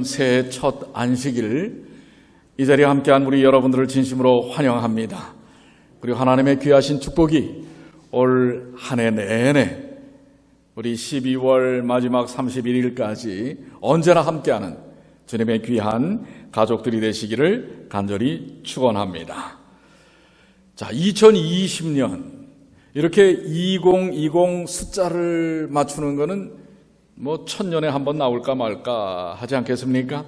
새해 첫 안식일 이 자리에 함께한 우리 여러분들을 진심으로 환영합니다. 그리고 하나님의 귀하신 축복이 올 한 해 내내 우리 12월 마지막 31일까지 언제나 함께하는 주님의 귀한 가족들이 되시기를 간절히 축원합니다. 자, 2020년 이렇게 2020 숫자를 맞추는 거는 뭐 천년에 한 번 나올까 말까 하지 않겠습니까?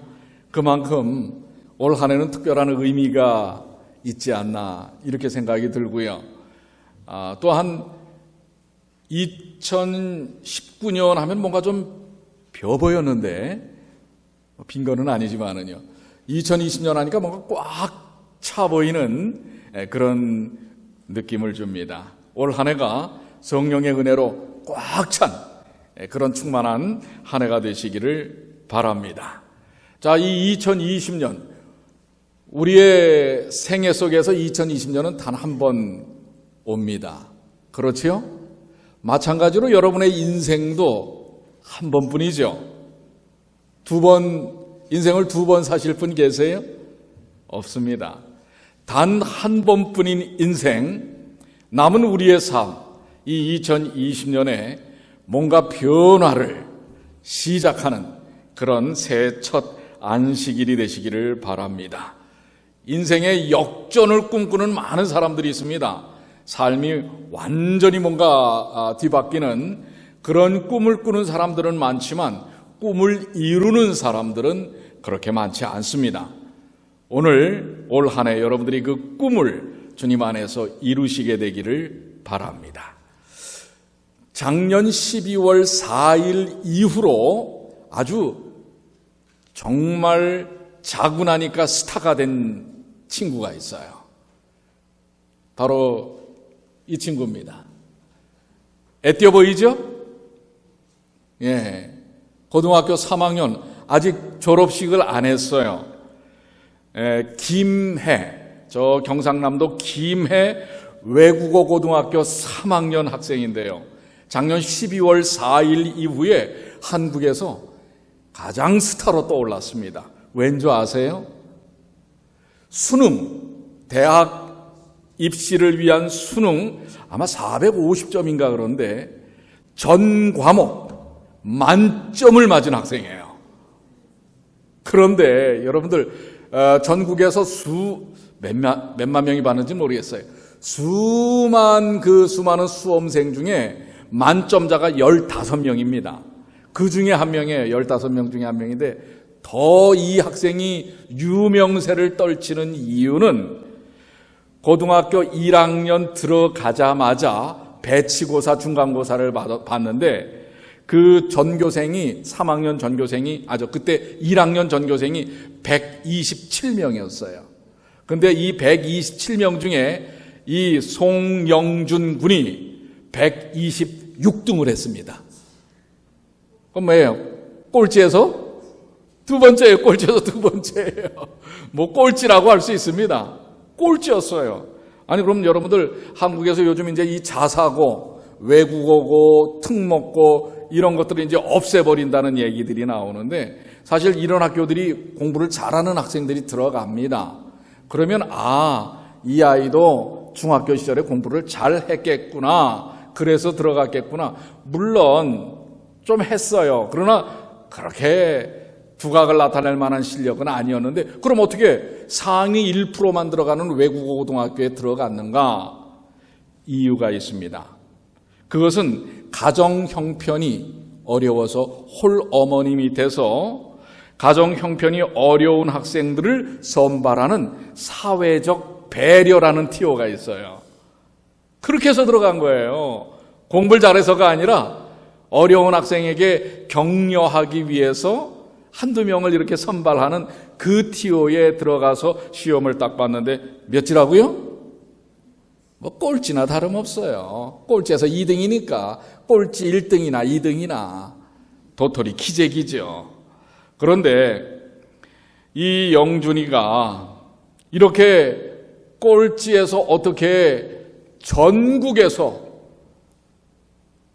그만큼 올 한 해는 특별한 의미가 있지 않나 이렇게 생각이 들고요. 또한 2019년 하면 뭔가 좀 벼 보였는데 빈 거는 아니지만은요. 2020년 하니까 뭔가 꽉 차 보이는 그런 느낌을 줍니다. 올 한 해가 성령의 은혜로 꽉 찬 그런 충만한 한 해가 되시기를 바랍니다. 자, 이 2020년 우리의 생애 속에서 2020년은 단 한 번 옵니다. 그렇지요? 마찬가지로 여러분의 인생도 한 번뿐이죠. 인생을 두 번 사실 분 계세요? 없습니다. 단 한 번뿐인 인생, 남은 우리의 삶, 이 2020년에 뭔가 변화를 시작하는 그런 새해 첫 안식일이 되시기를 바랍니다. 인생의 역전을 꿈꾸는 많은 사람들이 있습니다. 삶이 완전히 뭔가 뒤바뀌는 그런 꿈을 꾸는 사람들은 많지만 꿈을 이루는 사람들은 그렇게 많지 않습니다. 오늘 올 한 해 여러분들이 그 꿈을 주님 안에서 이루시게 되기를 바랍니다. 작년 12월 4일 이후로 아주 정말 자고 나니까 스타가 된 친구가 있어요. 바로 이 친구입니다. 애띄어 보이죠? 예. 고등학교 3학년 아직 졸업식을 안 했어요. 김해, 저 경상남도 김해 외국어 고등학교 3학년 학생인데요. 작년 12월 4일 이후에 한국에서 가장 스타로 떠올랐습니다. 왠지 아세요? 수능, 대학 입시를 위한 수능 아마 450점인가 그런데 전 과목 만점을 맞은 학생이에요. 그런데 여러분들 전국에서 몇만 명이 받는지 모르겠어요. 수많은 수험생 중에 만점자가 15명입니다. 그 중에 한 명이에요. 15명 중에 한 명인데 더 이 학생이 유명세를 떨치는 이유는 고등학교 1학년 들어가자마자 배치고사 중간고사를 봤는데 그 전교생이 3학년 전교생이 그때 1학년 전교생이 127명이었어요. 근데 이 127명 중에 이 송영준 군이 126등을 했습니다. 그럼 뭐예요? 꼴찌에서 두 번째예요. 꼴찌에서 두 번째예요. 뭐 꼴찌라고 할 수 있습니다. 꼴찌였어요. 아니 그럼 여러분들 한국에서 요즘 이제 이 자사고, 외국어고, 특목고 이런 것들을 이제 없애버린다는 얘기들이 나오는데 사실 이런 학교들이 공부를 잘하는 학생들이 들어갑니다. 그러면 이 아이도 중학교 시절에 공부를 잘 했겠구나. 그래서 들어갔겠구나. 물론 좀 했어요. 그러나 그렇게 두각을 나타낼 만한 실력은 아니었는데 그럼 어떻게 상위 1%만 들어가는 외국어 고등학교에 들어갔는가? 이유가 있습니다. 그것은 가정 형편이 어려워서 홀어머니 밑에서 가정 형편이 어려운 학생들을 선발하는 사회적 배려라는 티오가 있어요. 그렇게 해서 들어간 거예요. 공부를 잘해서가 아니라 어려운 학생에게 격려하기 위해서 한두 명을 이렇게 선발하는 그 티오에 들어가서 시험을 딱 봤는데 몇이라고요? 뭐 꼴찌나 다름없어요. 꼴찌에서 2등이니까 꼴찌 1등이나 2등이나 도토리 기재기죠. 그런데 이 영준이가 이렇게 꼴찌에서 어떻게 전국에서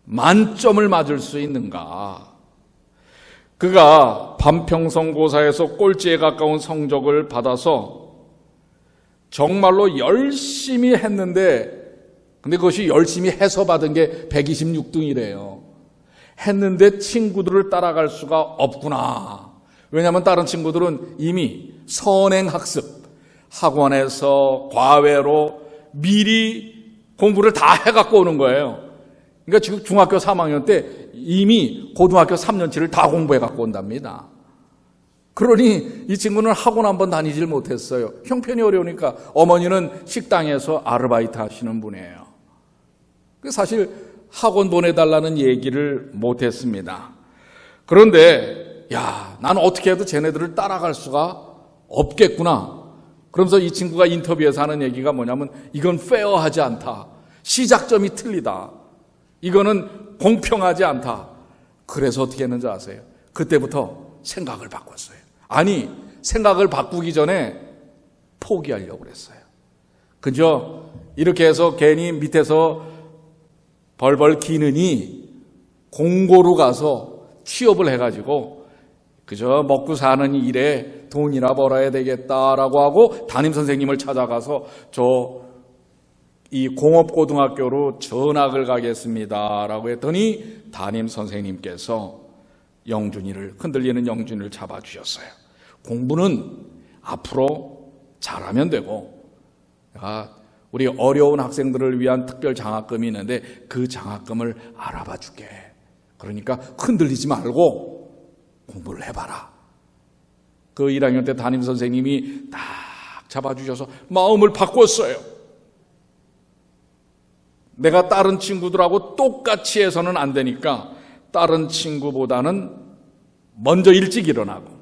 만점을 맞을 수 있는가? 그가 반평성고사에서 꼴찌에 가까운 성적을 받아서 정말로 열심히 했는데, 근데 그것이 열심히 해서 받은 게 126등이래요. 했는데 친구들을 따라갈 수가 없구나. 왜냐하면 다른 친구들은 이미 선행학습, 학원에서 과외로 미리 공부를 다 해갖고 오는 거예요. 그러니까 지금 중학교 3학년 때 이미 고등학교 3년치를 다 공부해갖고 온답니다. 그러니 이 친구는 학원 한번 다니질 못했어요. 형편이 어려우니까. 어머니는 식당에서 아르바이트 하시는 분이에요. 사실 학원 보내달라는 얘기를 못했습니다. 그런데 난 어떻게 해도 쟤네들을 따라갈 수가 없겠구나. 그러면서 이 친구가 인터뷰에서 하는 얘기가 뭐냐면, 이건 페어하지 않다. 시작점이 틀리다. 이거는 공평하지 않다. 그래서 어떻게 했는지 아세요? 그때부터 생각을 바꿨어요. 아니, 생각을 바꾸기 전에 포기하려고 그랬어요. 그저 이렇게 해서 괜히 밑에서 벌벌 기느니 공고로 가서 취업을 해가지고 그저 먹고 사는 일에 돈이나 벌어야 되겠다라고 하고 담임선생님을 찾아가서 이 공업고등학교로 전학을 가겠습니다라고 했더니 담임선생님께서 흔들리는 영준이를 잡아주셨어요. 공부는 앞으로 잘하면 되고, 우리 어려운 학생들을 위한 특별 장학금이 있는데 그 장학금을 알아봐 줄게. 그러니까 흔들리지 말고 공부를 해봐라. 그 1학년 때 담임선생님이 딱 잡아주셔서 마음을 바꿨어요. 내가 다른 친구들하고 똑같이 해서는 안 되니까 다른 친구보다는 먼저 일찍 일어나고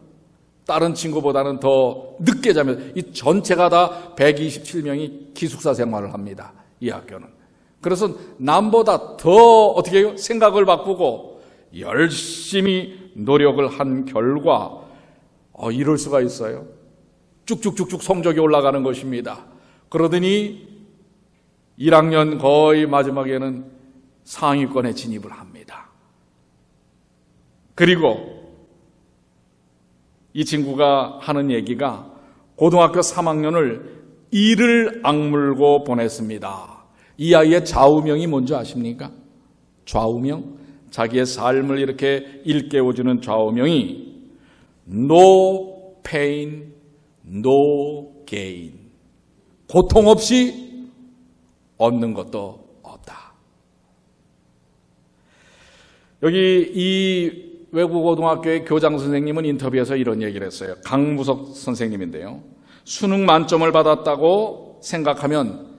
다른 친구보다는 더 늦게 자면, 이 전체가 다 127명이 기숙사 생활을 합니다. 이 학교는. 그래서 남보다 더 어떻게 해요? 생각을 바꾸고 열심히 노력을 한 결과 이럴 수가 있어요. 쭉쭉쭉쭉 성적이 올라가는 것입니다. 그러더니 1학년 거의 마지막에는 상위권에 진입을 합니다. 그리고 이 친구가 하는 얘기가 고등학교 3학년을 이를 악물고 보냈습니다. 이 아이의 좌우명이 뭔지 아십니까? 좌우명? 자기의 삶을 이렇게 일깨워주는 좌우명이 No pain, no gain. 고통 없이 얻는 것도 없다. 여기 이 외국고등학교의 교장 선생님은 인터뷰에서 이런 얘기를 했어요. 강무석 선생님인데요. 수능 만점을 받았다고 생각하면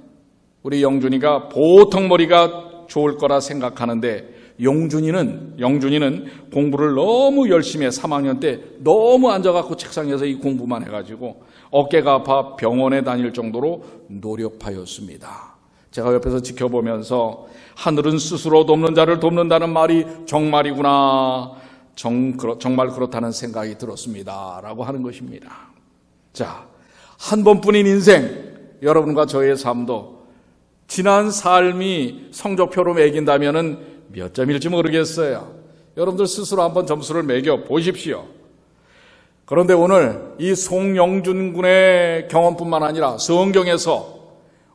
우리 영준이가 보통 머리가 좋을 거라 생각하는데, 영준이는 공부를 너무 열심히 해. 3학년 때 너무 앉아갖고 책상에서 이 공부만 해가지고 어깨가 아파 병원에 다닐 정도로 노력하였습니다. 제가 옆에서 지켜보면서 하늘은 스스로 돕는 자를 돕는다는 말이 정말이구나, 정말 그렇다는 생각이 들었습니다 라고 하는 것입니다. 자, 한 번뿐인 인생, 여러분과 저의 삶도 지난 삶이 성적표로 매긴다면은 몇 점일지 모르겠어요. 여러분들 스스로 한번 점수를 매겨 보십시오. 그런데 오늘 이 송영준 군의 경험뿐만 아니라 성경에서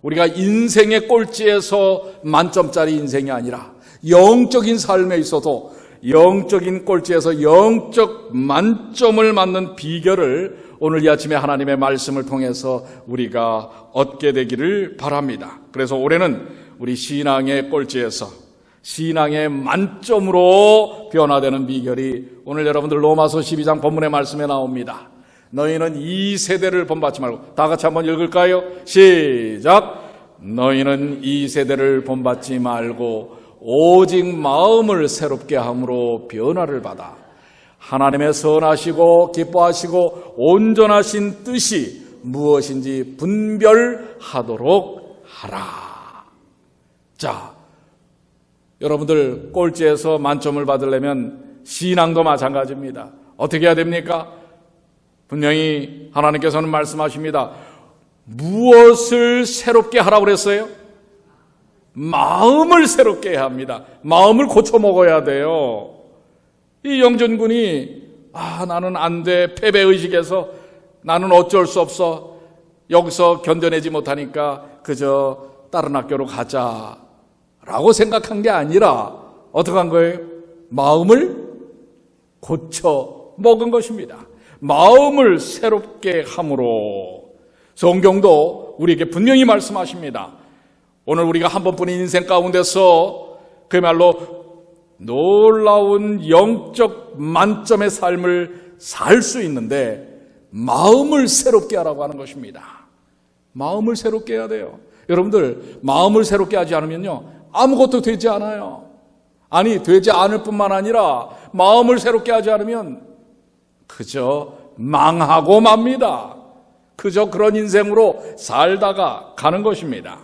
우리가 인생의 꼴찌에서 만점짜리 인생이 아니라 영적인 삶에 있어서 영적인 꼴찌에서 영적 만점을 맞는 비결을 오늘 이 아침에 하나님의 말씀을 통해서 우리가 얻게 되기를 바랍니다. 그래서 올해는 우리 신앙의 꼴찌에서 신앙의 만점으로 변화되는 비결이 오늘 여러분들 로마서 12장 본문의 말씀에 나옵니다. 너희는 이 세대를 본받지 말고, 다 같이 한번 읽을까요? 시작! 너희는 이 세대를 본받지 말고 오직 마음을 새롭게 함으로 변화를 받아 하나님의 선하시고 기뻐하시고 온전하신 뜻이 무엇인지 분별하도록 하라. 자, 여러분들 꼴찌에서 만점을 받으려면 신앙도 마찬가지입니다. 어떻게 해야 됩니까? 분명히 하나님께서는 말씀하십니다. 무엇을 새롭게 하라고 그랬어요? 마음을 새롭게 해야 합니다. 마음을 고쳐 먹어야 돼요. 이 영준 군이 나는 안 돼. 패배의식에서 나는 어쩔 수 없어. 여기서 견뎌내지 못하니까 그저 다른 학교로 가자라고 생각한 게 아니라 어떻게 한 거예요? 마음을 고쳐 먹은 것입니다. 마음을 새롭게 함으로. 성경도 우리에게 분명히 말씀하십니다. 오늘 우리가 한 번뿐인 인생 가운데서 그야말로 놀라운 영적 만점의 삶을 살 수 있는데 마음을 새롭게 하라고 하는 것입니다. 마음을 새롭게 해야 돼요. 여러분들, 마음을 새롭게 하지 않으면요, 아무것도 되지 않아요. 아니, 되지 않을 뿐만 아니라 마음을 새롭게 하지 않으면 그저 망하고 맙니다. 그저 그런 인생으로 살다가 가는 것입니다.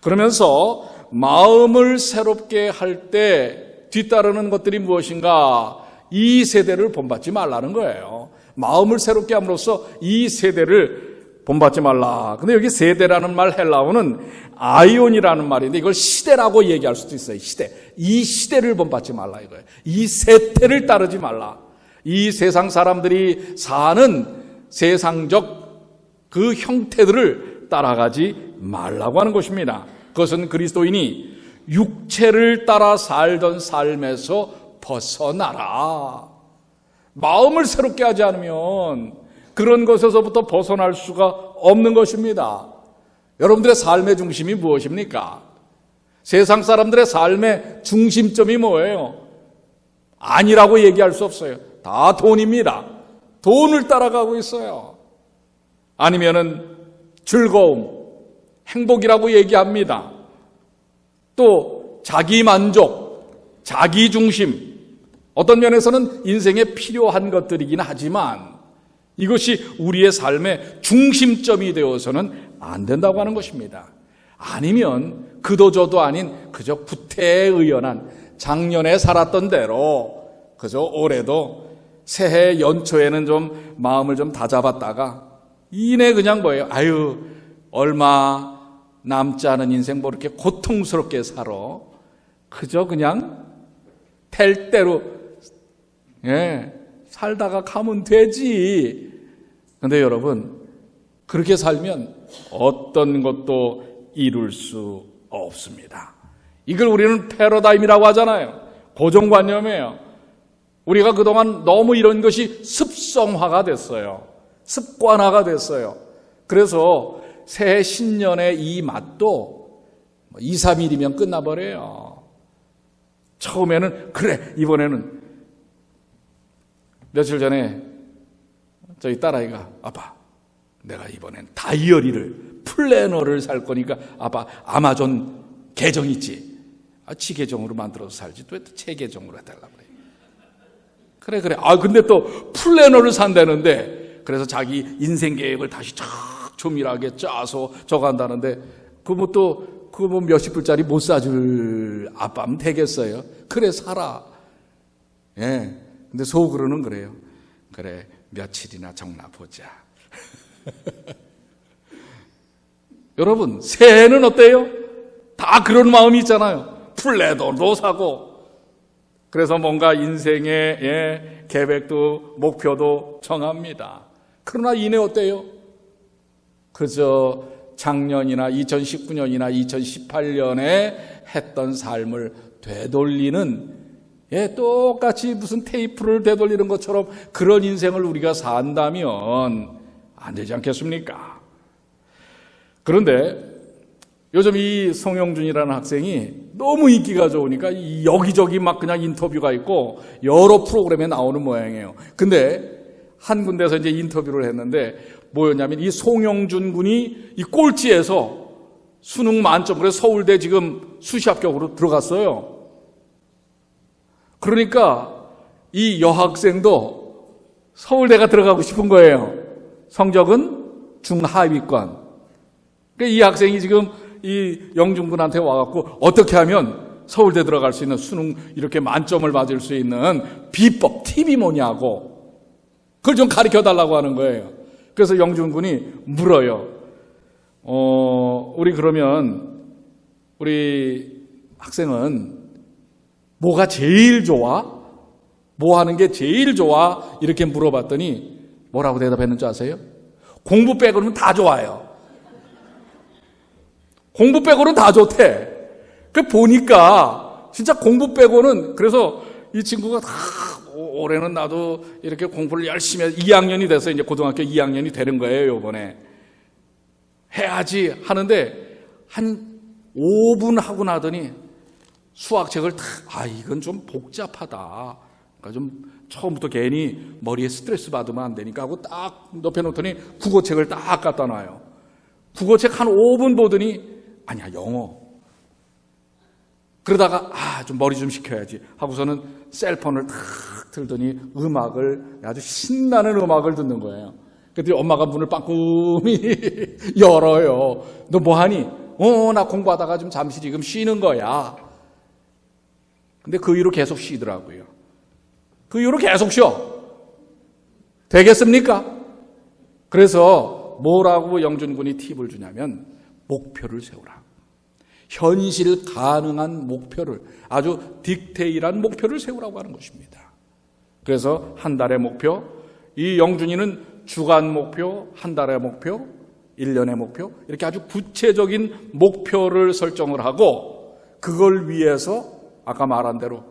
그러면서 마음을 새롭게 할 때 뒤따르는 것들이 무엇인가? 이 세대를 본받지 말라는 거예요. 마음을 새롭게 함으로써 이 세대를 본받지 말라. 근데 여기 세대라는 말 헬라어는 아이온이라는 말인데 이걸 시대라고 얘기할 수도 있어요. 시대. 이 시대를 본받지 말라 이거예요. 이 세태를 따르지 말라. 이 세상 사람들이 사는 세상적 그 형태들을 따라가지 말라고 하는 것입니다. 그것은 그리스도인이 육체를 따라 살던 삶에서 벗어나라. 마음을 새롭게 하지 않으면 그런 것에서부터 벗어날 수가 없는 것입니다. 여러분들의 삶의 중심이 무엇입니까? 세상 사람들의 삶의 중심점이 뭐예요? 아니라고 얘기할 수 없어요. 다 돈입니다. 돈을 따라가고 있어요. 아니면은 즐거움, 행복이라고 얘기합니다. 또 자기 만족, 자기 중심, 어떤 면에서는 인생에 필요한 것들이긴 하지만 이것이 우리의 삶의 중심점이 되어서는 안 된다고 하는 것입니다. 아니면 그도저도 아닌 그저 구태에 의연한 작년에 살았던 대로 그저 올해도 새해 연초에는 좀 마음을 좀 다잡았다가 이내 그냥 뭐예요? 얼마 남지 않은 인생 뭐 이렇게 고통스럽게 살아. 그저 그냥 될 대로 살다가 가면 되지. 근데 여러분, 그렇게 살면 어떤 것도 이룰 수 없습니다. 이걸 우리는 패러다임이라고 하잖아요. 고정관념이에요. 우리가 그동안 너무 이런 것이 습성화가 됐어요. 습관화가 됐어요. 그래서 새해 신년의 이 맛도 2, 3일이면 끝나버려요. 처음에는 그래, 이번에는 며칠 전에 저희 딸아이가 아빠, 내가 이번엔 다이어리를 플래너를 살 거니까 아빠 아마존 계정 있지? 지 계정으로 만들어서 살지 왜 또 제 계정으로 해달라고 그래. 그래. 근데 또 플래너를 산다는데 그래서 자기 인생 계획을 다시 쫙 조밀하게 짜서 적어간다는데 그거 뭐 몇십 불짜리 못 사줄 아빠면 되겠어요? 그래, 살아. 근데 속으로는 그래요. 그래, 며칠이나 적나 보자. 여러분, 새해는 어때요? 다 그런 마음이 있잖아요. 플래너도 사고. 그래서 뭔가 인생의 계획도 목표도 정합니다. 그러나 이내 어때요? 그저 작년이나 2019년이나 2018년에 했던 삶을 되돌리는 똑같이 무슨 테이프를 되돌리는 것처럼 그런 인생을 우리가 산다면 안 되지 않겠습니까? 그런데 요즘 이 송영준이라는 학생이 너무 인기가 좋으니까 여기저기 막 그냥 인터뷰가 있고 여러 프로그램에 나오는 모양이에요. 근데 한 군데서 이제 인터뷰를 했는데 뭐였냐면 이 송영준 군이 이 꼴찌에서 수능 만점, 그래서 서울대 지금 수시 합격으로 들어갔어요. 그러니까 이 여학생도 서울대가 들어가고 싶은 거예요. 성적은 중하위권. 그러니까 이 학생이 지금 이 영준군한테 와갖고 어떻게 하면 서울대 들어갈 수 있는 수능 이렇게 만점을 받을 수 있는 비법, 팁이 뭐냐고 그걸 좀 가르쳐달라고 하는 거예요. 그래서 영준군이 물어요. 우리 학생은 뭐가 제일 좋아? 뭐 하는 게 제일 좋아? 이렇게 물어봤더니 뭐라고 대답했는지 아세요? 공부 빼고는 다 좋아요. 공부 빼고는 다 좋대. 그 보니까 진짜 공부 빼고는, 그래서 이 친구가 다 올해는 나도 이렇게 공부를 열심히 해서 2학년이 돼서 이제 고등학교 2학년이 되는 거예요. 이번에 해야지 하는데 한 5분 하고 나더니 수학책을 이건 좀 복잡하다. 그러니까 좀 처음부터 괜히 머리에 스트레스 받으면 안 되니까 하고 딱 높여놓더니 국어책을 딱 갖다 놔요. 국어책 한 5분 보더니 아니야, 영어. 그러다가 좀 머리 좀 식혀야지 하고서는 셀폰을 탁 틀더니 아주 신나는 음악을 듣는 거예요. 그랬더니 엄마가 문을 빵꾸미 열어요. 너 뭐하니? 나 공부하다가 좀 잠시 지금 쉬는 거야. 근데 그 이후로 계속 쉬더라고요. 그 이후로 계속 쉬어. 되겠습니까? 그래서 뭐라고 영준군이 팁을 주냐면 목표를 세우라. 현실 가능한 목표를, 아주 디테일한 목표를 세우라고 하는 것입니다. 그래서 한 달의 목표, 이 영준이는 주간 목표, 한 달의 목표, 1년의 목표, 이렇게 아주 구체적인 목표를 설정을 하고 그걸 위해서 아까 말한 대로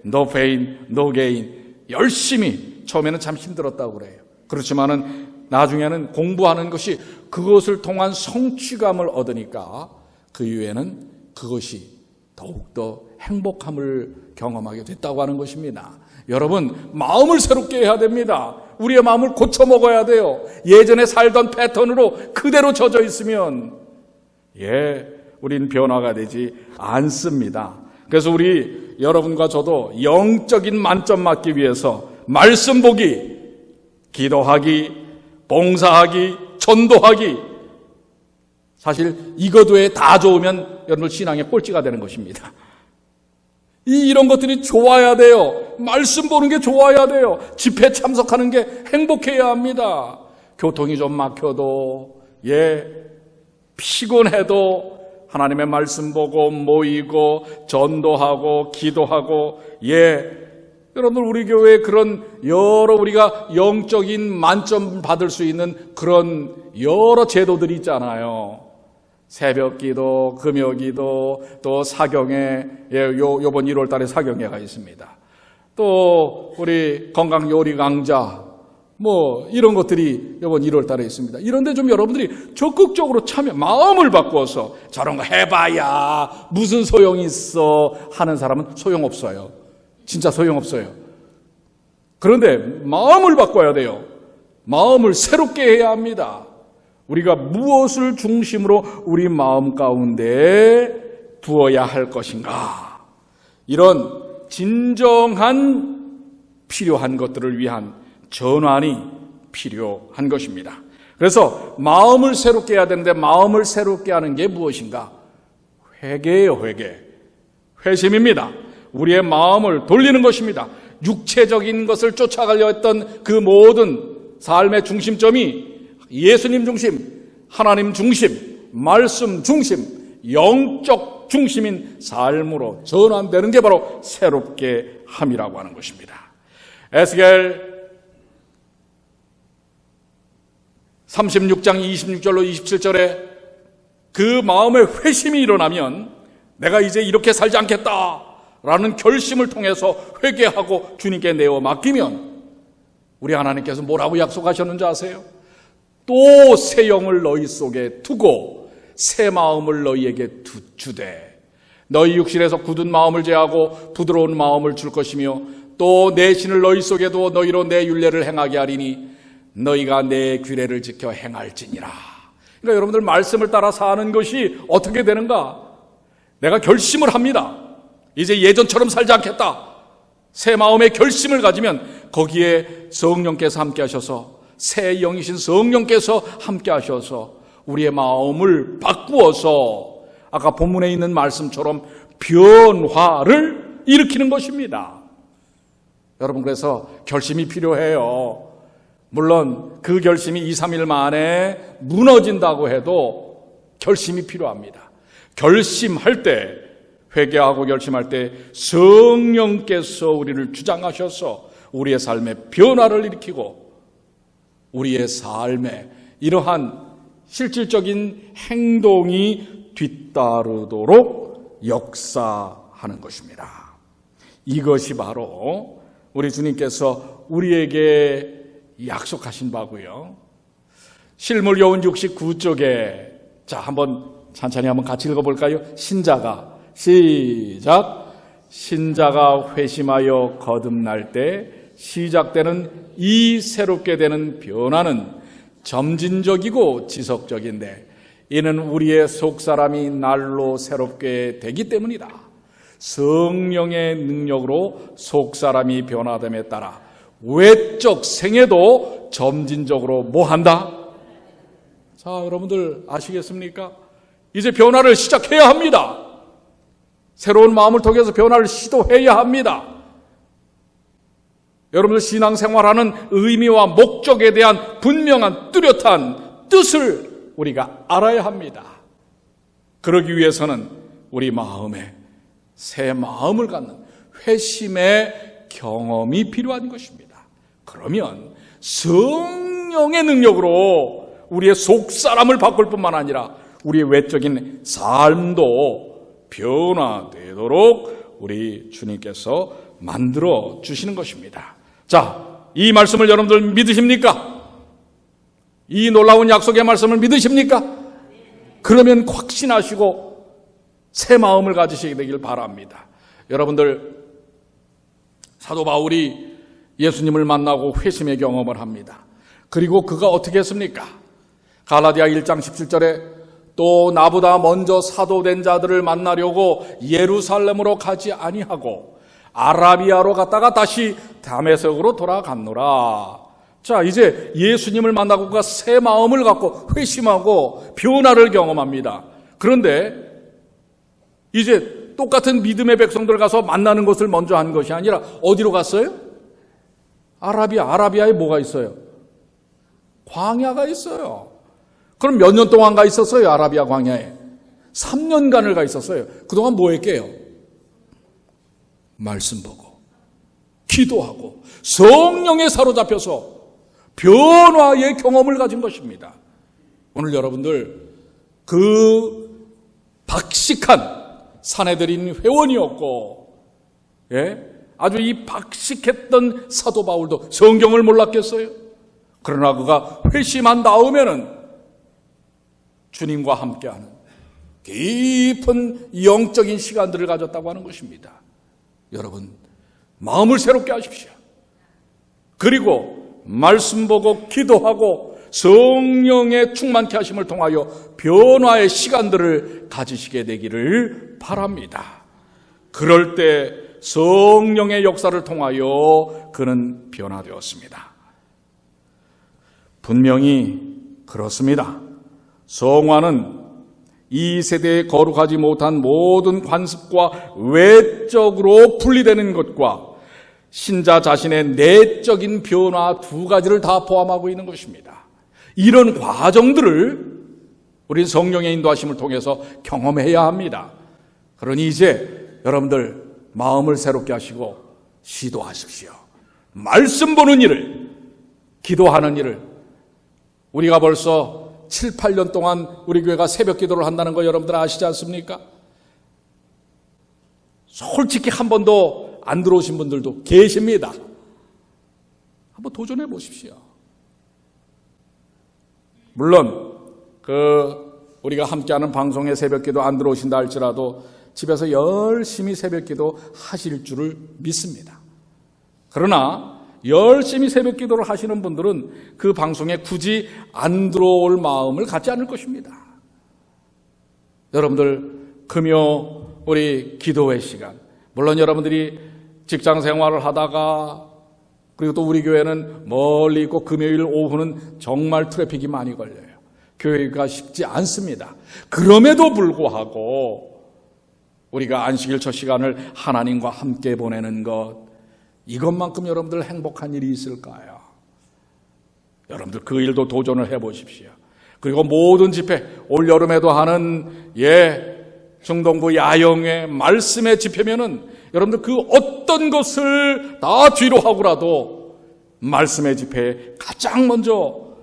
no pain, no gain 열심히, 처음에는 참 힘들었다고 그래요. 그렇지만은 나중에는 공부하는 것이 그것을 통한 성취감을 얻으니까 그 이후에는 그것이 더욱더 행복함을 경험하게 됐다고 하는 것입니다. 여러분, 마음을 새롭게 해야 됩니다. 우리의 마음을 고쳐 먹어야 돼요. 예전에 살던 패턴으로 그대로 젖어 있으면 우린 변화가 되지 않습니다. 그래서 우리 여러분과 저도 영적인 만점 맞기 위해서 말씀 보기, 기도하기, 봉사하기, 전도하기, 사실 이것 외에 다 좋으면 여러분 신앙의 꼴찌가 되는 것입니다. 이런 것들이 좋아야 돼요. 말씀 보는 게 좋아야 돼요. 집회 참석하는 게 행복해야 합니다. 교통이 좀 막혀도 피곤해도 하나님의 말씀 보고 모이고 전도하고 기도하고 여러분 우리 교회에 그런 여러 우리가 영적인 만점 받을 수 있는 그런 여러 제도들이 있잖아요. 새벽기도, 금요기도, 또 사경회, 요번 1월 달에 사경회가 있습니다. 또 우리 건강요리 강좌, 이런 것들이 요번 1월 달에 있습니다. 이런데 좀 여러분들이 적극적으로 마음을 바꾸어서 저런 거 해봐야 무슨 소용이 있어 하는 사람은 소용없어요. 진짜 소용없어요. 그런데 마음을 바꿔야 돼요. 마음을 새롭게 해야 합니다. 우리가 무엇을 중심으로 우리 마음 가운데 두어야 할 것인가? 이런 진정한 필요한 것들을 위한 전환이 필요한 것입니다. 그래서 마음을 새롭게 해야 되는데 마음을 새롭게 하는 게 무엇인가? 회개예요, 회개. 회심입니다. 우리의 마음을 돌리는 것입니다. 육체적인 것을 쫓아가려 했던 그 모든 삶의 중심점이 예수님 중심, 하나님 중심, 말씀 중심, 영적 중심인 삶으로 전환되는 게 바로 새롭게 함이라고 하는 것입니다. 에스겔 36장 26절로 27절에 그 마음의 회심이 일어나면 내가 이제 이렇게 살지 않겠다라는 결심을 통해서 회개하고 주님께 내어 맡기면 우리 하나님께서 뭐라고 약속하셨는지 아세요? 또 새 영을 너희 속에 두고 새 마음을 너희에게 주되 너희 육신에서 굳은 마음을 제하고 부드러운 마음을 줄 것이며 또 내 신을 너희 속에 두어 너희로 내 율례를 행하게 하리니 너희가 내 규례를 지켜 행할지니라. 그러니까 여러분들 말씀을 따라 사는 것이 어떻게 되는가? 내가 결심을 합니다. 이제 예전처럼 살지 않겠다. 새 마음의 결심을 가지면 거기에 성령께서 함께 하셔서 새 영이신 성령께서 함께 하셔서 우리의 마음을 바꾸어서 아까 본문에 있는 말씀처럼 변화를 일으키는 것입니다. 여러분 그래서 결심이 필요해요. 물론 그 결심이 2, 3일 만에 무너진다고 해도 결심이 필요합니다. 결심할 때 회개하고 결심할 때 성령께서 우리를 주장하셔서 우리의 삶에 변화를 일으키고 우리의 삶에 이러한 실질적인 행동이 뒤따르도록 역사하는 것입니다. 이것이 바로 우리 주님께서 우리에게 약속하신 바고요. 실물요한 69쪽에 자 한번 천천히 한번 같이 읽어볼까요? 신자가 시작. 신자가 회심하여 거듭날 때 시작되는 이 새롭게 되는 변화는 점진적이고 지속적인데 이는 우리의 속사람이 날로 새롭게 되기 때문이다. 성령의 능력으로 속사람이 변화됨에 따라 외적 생애도 점진적으로 뭐한다? 자, 여러분들 아시겠습니까? 이제 변화를 시작해야 합니다. 새로운 마음을 통해서 변화를 시도해야 합니다. 여러분들 신앙생활하는 의미와 목적에 대한 분명한 뚜렷한 뜻을 우리가 알아야 합니다. 그러기 위해서는 우리 마음에 새 마음을 갖는 회심의 경험이 필요한 것입니다. 그러면 성령의 능력으로 우리의 속사람을 바꿀 뿐만 아니라 우리의 외적인 삶도 변화되도록 우리 주님께서 만들어 주시는 것입니다. 자, 이 말씀을 여러분들 믿으십니까? 이 놀라운 약속의 말씀을 믿으십니까? 그러면 확신하시고 새 마음을 가지시게 되길 바랍니다. 여러분들, 사도 바울이 예수님을 만나고 회심의 경험을 합니다. 그리고 그가 어떻게 했습니까? 갈라디아 1장 17절에 또 나보다 먼저 사도된 자들을 만나려고 예루살렘으로 가지 아니하고 아라비아로 갔다가 다시 다메섹으로 돌아갔노라. 자, 이제 예수님을 만나고 그가 새 마음을 갖고 회심하고 변화를 경험합니다. 그런데 이제 똑같은 믿음의 백성들 가서 만나는 것을 먼저 한 것이 아니라 어디로 갔어요? 아라비아에 뭐가 있어요? 광야가 있어요. 그럼 몇 년 동안 가 있었어요? 아라비아 광야에 3년간을 가 있었어요. 그동안 뭐 했게요? 말씀 보고 기도하고 성령에 사로잡혀서 변화의 경험을 가진 것입니다. 오늘 여러분들 그 박식한 사내들인 회원이었고 아주 이 박식했던 사도 바울도 성경을 몰랐겠어요? 그러나 그가 회심한 다음에는 주님과 함께하는 깊은 영적인 시간들을 가졌다고 하는 것입니다. 여러분, 마음을 새롭게 하십시오. 그리고 말씀 보고 기도하고 성령의 충만케 하심을 통하여 변화의 시간들을 가지시게 되기를 바랍니다. 그럴 때 성령의 역사를 통하여 그는 변화되었습니다. 분명히 그렇습니다. 성화는 이 세대에 거룩하지 못한 모든 관습과 외적으로 분리되는 것과 신자 자신의 내적인 변화 두 가지를 다 포함하고 있는 것입니다. 이런 과정들을 우리 성령의 인도하심을 통해서 경험해야 합니다. 그러니 이제 여러분들 마음을 새롭게 하시고 시도하십시오. 말씀 보는 일을, 기도하는 일을 우리가 벌써 7, 8년 동안 우리 교회가 새벽 기도를 한다는 거 여러분들 아시지 않습니까? 솔직히 한 번도 안 들어오신 분들도 계십니다. 한번 도전해 보십시오. 물론 우리가 함께하는 방송에 새벽 기도 안 들어오신다 할지라도 집에서 열심히 새벽 기도 하실 줄을 믿습니다. 그러나 열심히 새벽 기도를 하시는 분들은 그 방송에 굳이 안 들어올 마음을 갖지 않을 것입니다. 여러분들 금요 우리 기도회 시간, 물론 여러분들이 직장 생활을 하다가 그리고 또 우리 교회는 멀리 있고 금요일 오후는 정말 트래픽이 많이 걸려요. 교회가 쉽지 않습니다. 그럼에도 불구하고 우리가 안식일 첫 시간을 하나님과 함께 보내는 것, 이것만큼 여러분들 행복한 일이 있을까요? 여러분들 그 일도 도전을 해보십시오. 그리고 모든 집회, 올 여름에도 하는 중동부 야영회 말씀의 집회면은 여러분들 그 어떤 것을 다 뒤로 하고라도 말씀의 집회에 가장 먼저,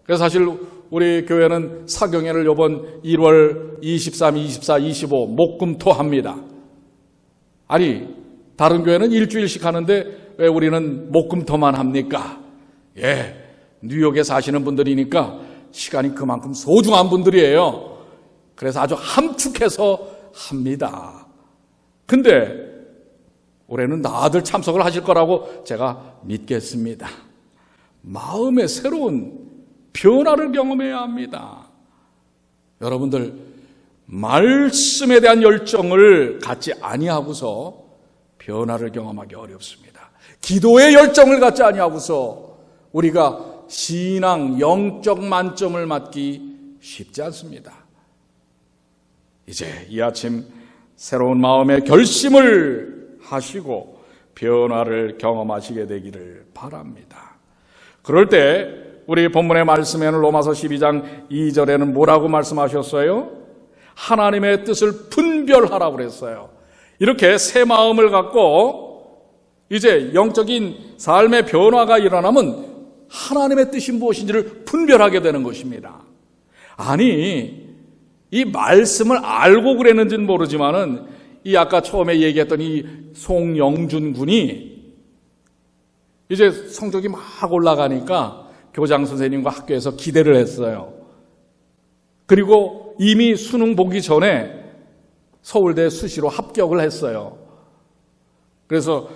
그래서 사실 우리 교회는 사경회를 이번 1월 23, 24, 25 목금토 합니다. 아니 다른 교회는 일주일씩 하는데 왜 우리는 목금토만 합니까? 뉴욕에 사시는 분들이니까 시간이 그만큼 소중한 분들이에요. 그래서 아주 함축해서 합니다. 근데 올해는 다들 참석을 하실 거라고 제가 믿겠습니다. 마음의 새로운 변화를 경험해야 합니다. 여러분들 말씀에 대한 열정을 갖지 아니하고서 변화를 경험하기 어렵습니다. 기도의 열정을 갖지 아니하고서 우리가 신앙 영적 만점을 맞기 쉽지 않습니다. 이제 이 아침 새로운 마음의 결심을 하시고 변화를 경험하시게 되기를 바랍니다. 그럴 때 우리 본문의 말씀에는 로마서 12장 2절에는 뭐라고 말씀하셨어요? 하나님의 뜻을 분별하라고 그랬어요. 이렇게 새 마음을 갖고 이제 영적인 삶의 변화가 일어나면 하나님의 뜻이 무엇인지를 분별하게 되는 것입니다. 아니 이 말씀을 알고 그랬는지는 모르지만은 이 아까 처음에 얘기했던 이 송영준 군이 이제 성적이 막 올라가니까 교장 선생님과 학교에서 기대를 했어요. 그리고 이미 수능 보기 전에 서울대 수시로 합격을 했어요. 그래서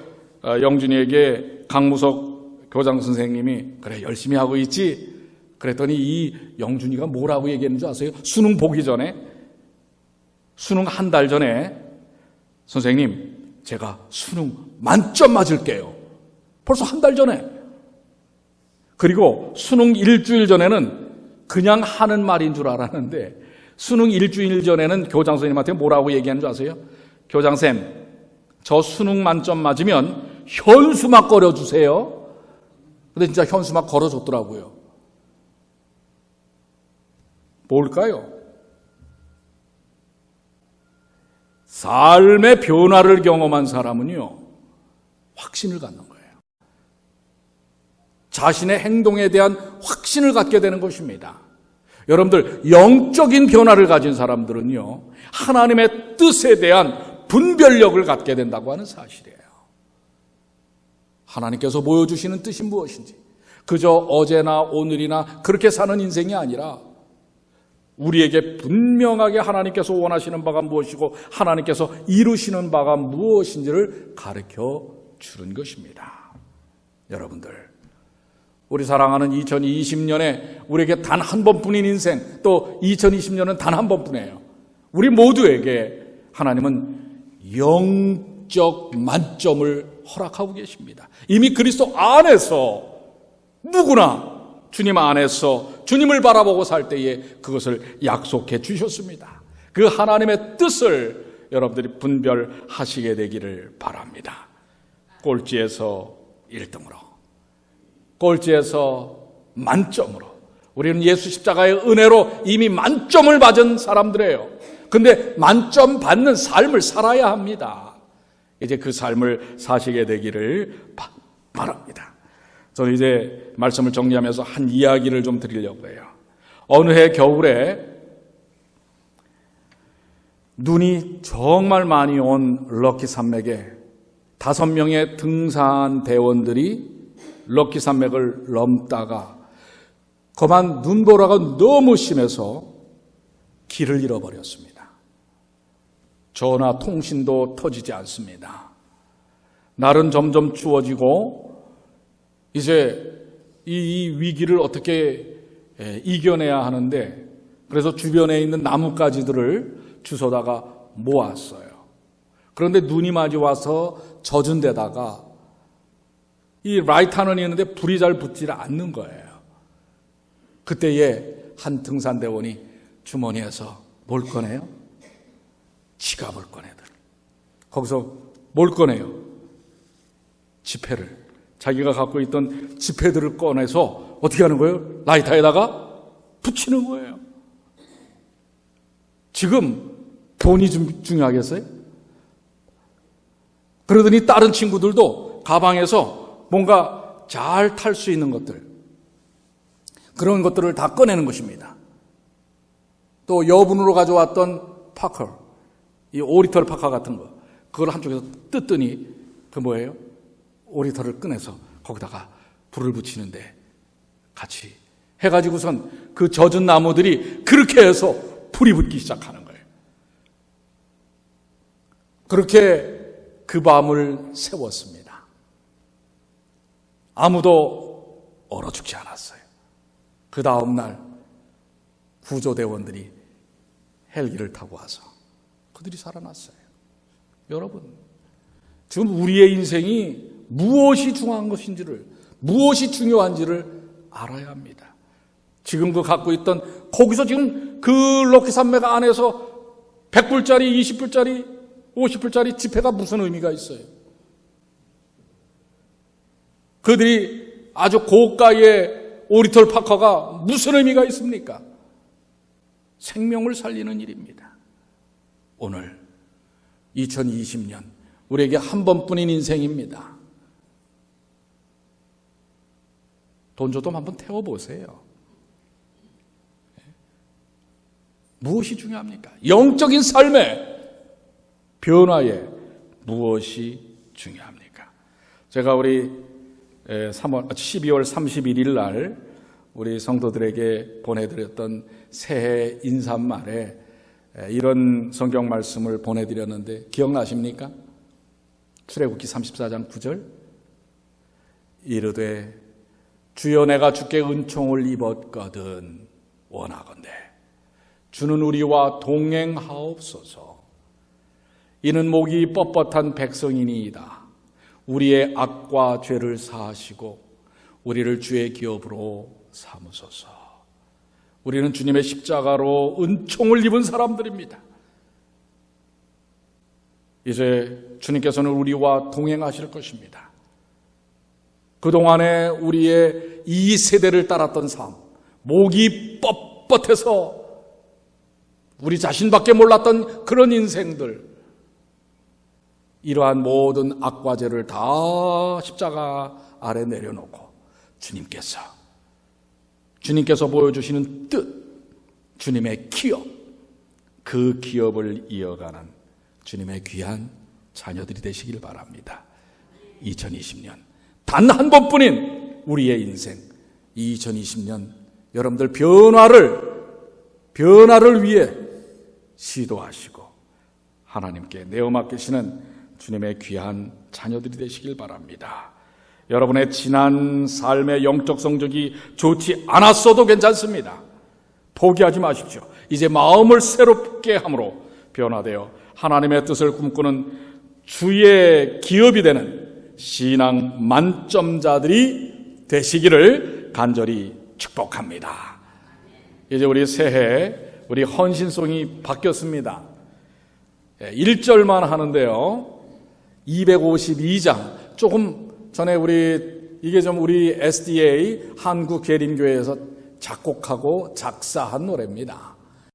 영준이에게 강무석 교장 선생님이 그래 열심히 하고 있지? 그랬더니 이 영준이가 뭐라고 얘기했는지 아세요? 수능 보기 전에, 수능 한 달 전에 선생님 제가 수능 만점 맞을게요. 벌써 한 달 전에. 그리고 수능 일주일 전에는 그냥 하는 말인 줄 알았는데 수능 일주일 전에는 교장 선생님한테 뭐라고 얘기하는 줄 아세요? 교장쌤 저 수능 만점 맞으면 현수막 걸어주세요. 근데 진짜 현수막 걸어줬더라고요. 뭘까요? 삶의 변화를 경험한 사람은요, 확신을 갖는 거예요. 자신의 행동에 대한 확신을 갖게 되는 것입니다. 여러분들, 영적인 변화를 가진 사람들은요, 하나님의 뜻에 대한 분별력을 갖게 된다고 하는 사실이에요. 하나님께서 보여주시는 뜻이 무엇인지, 그저 어제나 오늘이나 그렇게 사는 인생이 아니라 우리에게 분명하게 하나님께서 원하시는 바가 무엇이고 하나님께서 이루시는 바가 무엇인지를 가르쳐 주는 것입니다. 여러분들, 우리 사랑하는 2020년에 우리에게 단 한 번뿐인 인생, 또 2020년은 단 한 번뿐이에요. 우리 모두에게 하나님은 영적 만점을 허락하고 계십니다. 이미 그리스도 안에서 누구나 주님 안에서 주님을 바라보고 살 때에 그것을 약속해 주셨습니다. 그 하나님의 뜻을 여러분들이 분별하시게 되기를 바랍니다. 꼴찌에서 1등으로, 꼴찌에서 만점으로. 우리는 예수 십자가의 은혜로 이미 만점을 받은 사람들이에요. 근데 만점 받는 삶을 살아야 합니다. 이제 그 삶을 사시게 되기를 바랍니다. 저는 이제 말씀을 정리하면서 한 이야기를 좀 드리려고 해요. 어느 해 겨울에 눈이 정말 많이 온 럭키 산맥에 5명의 등산 대원들이 럭키 산맥을 넘다가 거만 눈보라가 너무 심해서 길을 잃어버렸습니다. 전화 통신도 터지지 않습니다. 날은 점점 추워지고 이제 이 위기를 어떻게 이겨내야 하는데, 그래서 주변에 있는 나뭇가지들을 주워다가 모았어요. 그런데 눈이 많이 와서 젖은 데다가 이 라이터는 있는데 불이 잘 붙지 않는 거예요. 그때에 한 등산대원이 주머니에서 뭘 꺼내요? 지갑을 꺼내더니 거기서 뭘 꺼내요? 지폐를, 자기가 갖고 있던 지폐들을 꺼내서 어떻게 하는 거예요? 라이터에다가 붙이는 거예요. 지금 돈이 좀 중요하겠어요? 그러더니 다른 친구들도 가방에서 뭔가 잘 탈 수 있는 것들, 그런 것들을 다 꺼내는 것입니다. 또 여분으로 가져왔던 파커, 이 오리털 파커 같은 거, 그걸 한쪽에서 뜯더니 그 뭐예요? 오리털을 꺼내서 거기다가 불을 붙이는데 같이 해가지고선 그 젖은 나무들이 그렇게 해서 불이 붙기 시작하는 거예요. 그렇게 그 밤을 세웠습니다. 아무도 얼어 죽지 않았어요. 그 다음날 구조대원들이 헬기를 타고 와서 그들이 살아났어요. 여러분, 지금 우리의 인생이 무엇이 중요한 것인지를, 무엇이 중요한지를 알아야 합니다. 지금 그 갖고 있던, 거기서 지금 그 럭키 산맥 안에서 100불짜리, 20불짜리, 50불짜리 지폐가 무슨 의미가 있어요? 그들이 아주 고가의 오리털 파커가 무슨 의미가 있습니까? 생명을 살리는 일입니다. 오늘 2020년 우리에게 한 번뿐인 인생입니다. 돈조금 한번 태워보세요. 무엇이 중요합니까? 영적인 삶의 변화에 무엇이 중요합니까? 제가 우리 12월 31일 날 우리 성도들에게 보내드렸던 새해 인사말에 이런 성경 말씀을 보내드렸는데 기억나십니까? 출애굽기 34장 9절, 이르되 주여 내가 주께 은총을 입었거든 원하건대 주는 우리와 동행하옵소서. 이는 목이 뻣뻣한 백성이니이다. 우리의 악과 죄를 사하시고 우리를 주의 기업으로 삼으소서. 우리는 주님의 십자가로 은총을 입은 사람들입니다. 이제 주님께서는 우리와 동행하실 것입니다. 그동안에 우리의 이 세대를 따랐던 삶, 목이 뻣뻣해서 우리 자신밖에 몰랐던 그런 인생들, 이러한 모든 악과 죄를 다 십자가 아래 내려놓고 주님께서 보여주시는 뜻, 주님의 기업, 그 기업을 이어가는 주님의 귀한 자녀들이 되시길 바랍니다. 2020년 단 한 번뿐인 우리의 인생, 2020년 여러분들 변화를 위해 시도하시고 하나님께 내어 맡기시는 주님의 귀한 자녀들이 되시길 바랍니다. 여러분의 지난 삶의 영적 성적이 좋지 않았어도 괜찮습니다. 포기하지 마십시오. 이제 마음을 새롭게 함으로 변화되어 하나님의 뜻을 꿈꾸는 주의 기업이 되는 신앙 만점자들이 되시기를 간절히 축복합니다. 이제 우리 새해 우리 헌신송이 바뀌었습니다. 1절만 하는데요. 252장, 조금 전에 이게 좀 우리 SDA 한국계림교회에서 작곡하고 작사한 노래입니다.